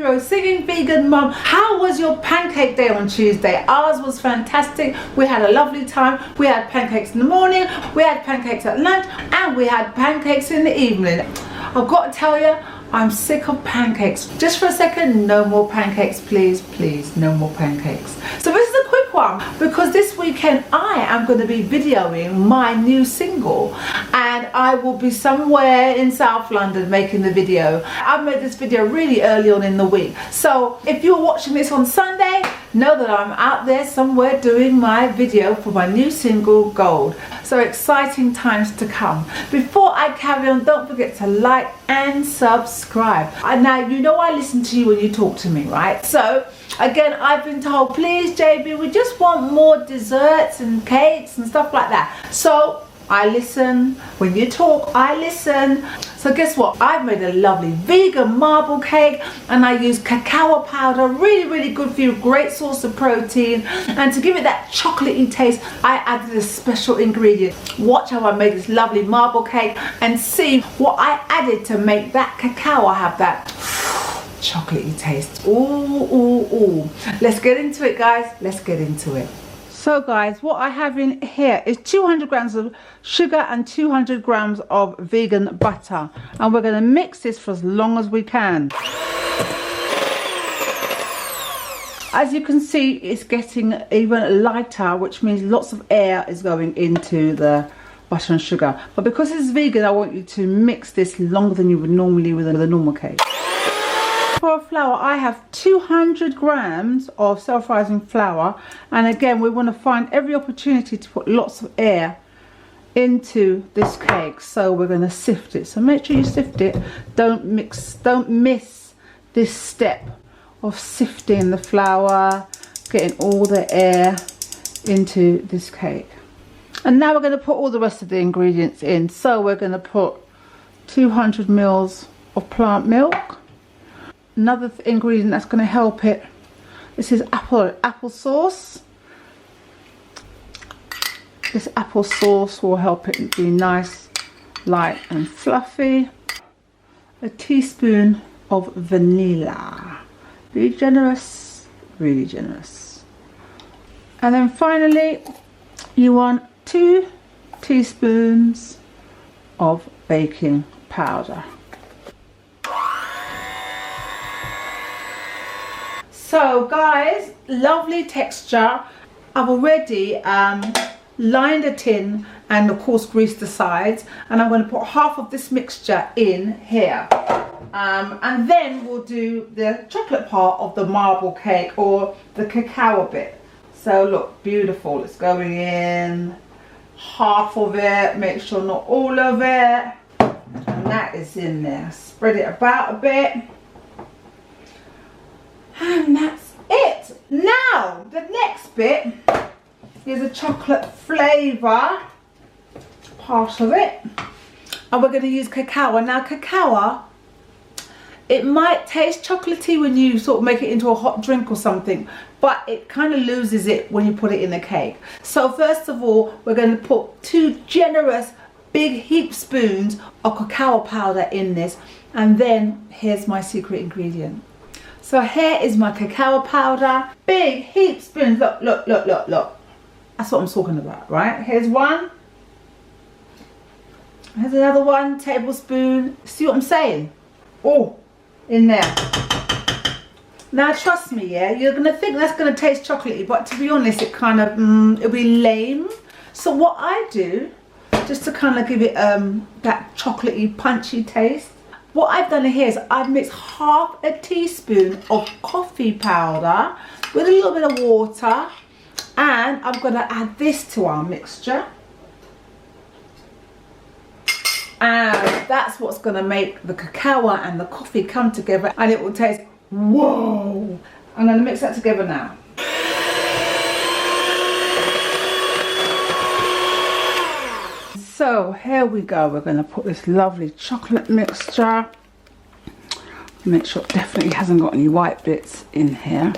superhero, singing vegan mum. How was your pancake day on Tuesday? Ours was fantastic. We had a lovely time. We had pancakes in the morning, we had pancakes at lunch, and we had pancakes in the evening. I've got to tell you, I'm sick of pancakes. Just for a second, no more pancakes, please, please, no more pancakes. So this is a quick one because this weekend I am going to be videoing my new single, and I will be somewhere in South London making the video. I made this video really early on in the week, so if you're watching this on Sunday, know that I'm out there somewhere doing my video for my new single, Gold. So exciting times to come. Before I carry on, don't forget to like and subscribe. And now you know I listen to you when you talk to me, right? So again, I've been told, please JB, we just want more desserts and cakes and stuff like that. So I listen. When you talk, I listen. So guess what? I've made a lovely vegan marble cake, and I use cacao powder, really good for you, great source of protein. And to give it that chocolatey taste, I added a special ingredient. Watch how I made this lovely marble cake and see what I added to make that cacao have that chocolatey taste. Ooh. Let's get into it, guys. Let's get into it. So guys, what I have in here is 200 grams of sugar and 200 grams of vegan butter, and we're going to mix this for as long as we can. As you can see, it's getting even lighter, which means lots of air is going into the butter and sugar. But because it's vegan, I want you to mix this longer than you would normally with a normal cake. For flour, I have 200 grams of self-rising flour, and again we want to find every opportunity to put lots of air into this cake. So we're going to sift it, so make sure you sift it. Don't miss this step of sifting the flour, getting all the air into this cake. And now we're going to put all the rest of the ingredients in. So we're going to put 200 mils of plant milk. Another ingredient that's going to help it, this is apple sauce. This apple sauce will help it be nice, light and fluffy. A teaspoon of vanilla. Be generous, really generous. And then finally, you want 2 teaspoons of baking powder. So guys, lovely texture. I've already lined a tin and of course greased the sides, and I'm going to put half of this mixture in here, and then we'll do the chocolate part of the marble cake, or the cacao bit. So look, beautiful, it's going in half of it, make sure not all of it, and that is in there. Spread it about a bit. And that's it. Now the next bit is a chocolate flavour part of it, and we're going to use cacao. Now cacao, it might taste chocolatey when you sort of make it into a hot drink or something, but it kind of loses it when you put it in a cake. So first of all, we're going to put 2 generous big heap spoons of cacao powder in this, and then here's my secret ingredient. So here is my cacao powder, big heap spoons. Look. That's what I'm talking about, right? Here's one. Here's another 1 tablespoon. See what I'm saying? Oh, in there. Now trust me, yeah, you're gonna think that's gonna taste chocolatey, but to be honest, it kind of it'll be lame. So what I do, just to kind of give it that chocolatey, punchy taste, what I've done here is I've mixed half a teaspoon of coffee powder with a little bit of water, and I'm going to add this to our mixture, and that's what's going to make the cacao and the coffee come together, and it will taste, whoa. I'm going to mix that together now. So here we go, we're going to put this lovely chocolate mixture. Make sure it definitely hasn't got any white bits in here.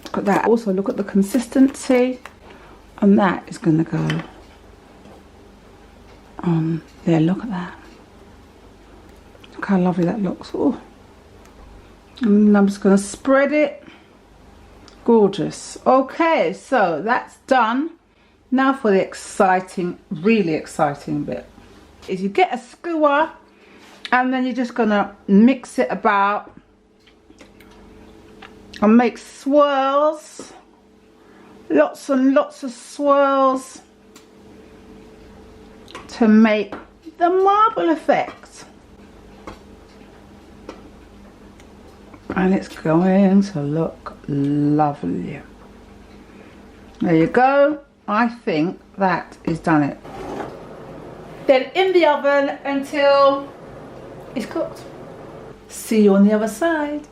Look at that. Also look at the consistency, and that is going to go on there. Look at that. Look how lovely that looks. Oh, And I'm just going to spread it. Gorgeous. Okay, so that's done. Now for the exciting, really exciting bit. Is you get a skewer and then you're just going to mix it about and make swirls. Lots and lots of swirls to make the marble effect. And it's going to look lovely. There you go. I think that is done it. Then in the oven until it's cooked. See you on the other side.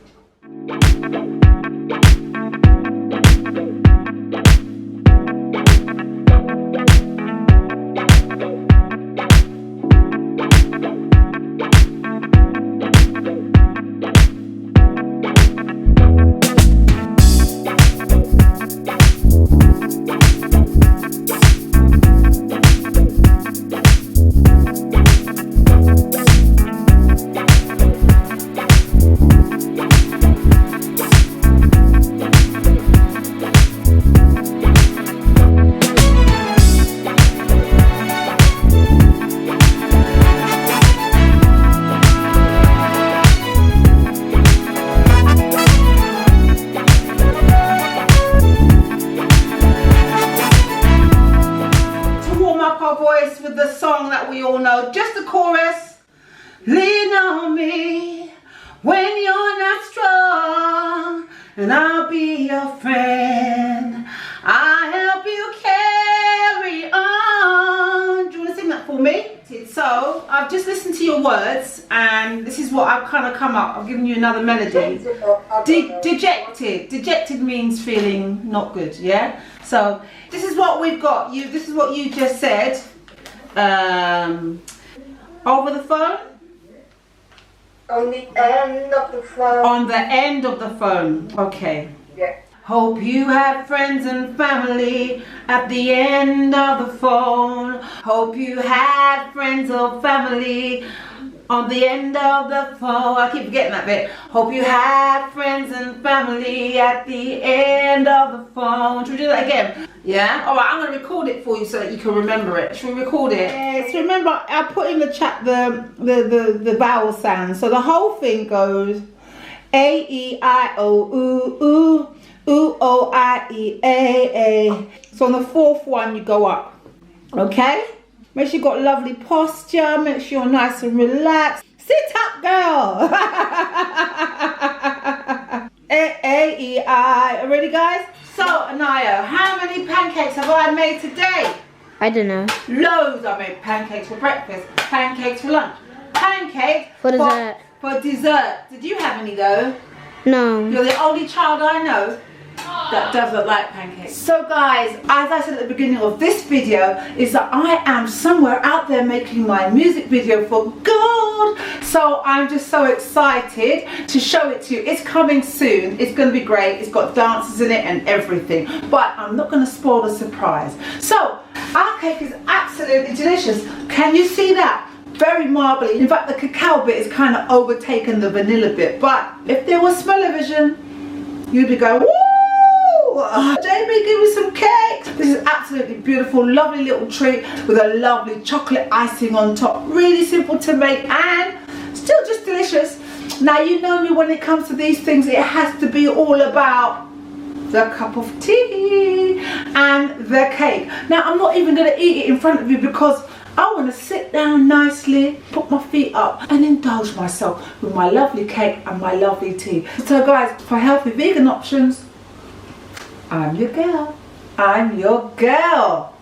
Voice with the song that we all know, just the chorus. Lean on me when you're not strong, and I'll be your friend. I'll help you carry on. Do you want to sing that for me? So I've just listened to your words, and this is what I've kind of come up. I've given you another melody. Dejected. Dejected means feeling not good. Yeah. So this is what we've got. This is what you just said. Over the phone. On the end of the phone. On the end of the phone. Okay. Yeah. Hope you have friends and family at the end of the phone. Hope you had friends or family on the end of the phone. I keep forgetting that bit. Hope you had friends and family at the end of the phone. Should we do that again? Yeah? Alright, I'm going to record it for you so that you can remember it. Should we record it? Yes, remember I put in the chat the vowel sounds. So the whole thing goes A, E, I, O, U, U. Ooh, O, I, E, A, A. So on the fourth one you go up. Okay? Make sure you've got lovely posture. Make sure you're nice and relaxed. Sit up, girl. A, A, E, I. Ready, guys? So, Anaya, how many pancakes have I made today? I don't know. Loads. I made pancakes for breakfast. Pancakes for lunch. Pancakes for dessert. For dessert. Did you have any though? No. You're the only child I know that doesn't like pancakes. So guys, as I said at the beginning of this video, is that I am somewhere out there making my music video for gold. So I'm just so excited to show it to you. It's coming soon. It's going to be great. It's got dances in it and everything. But I'm not going to spoil the surprise. So our cake is absolutely delicious. Can you see that? Very marbly. In fact, the cacao bit is kind of overtaken the vanilla bit. But if there was smell-o-vision, you'd be going, woo! Jamie, give me some cake. This is absolutely beautiful, lovely little treat with a lovely chocolate icing on top. Really simple to make and still just delicious. Now you know me, when it comes to these things, it has to be all about the cup of tea and the cake. Now I'm not even going to eat it in front of you because I want to sit down nicely, put my feet up and indulge myself with my lovely cake and my lovely tea. So guys, for healthy vegan options, I'm your girl. I'm your girl.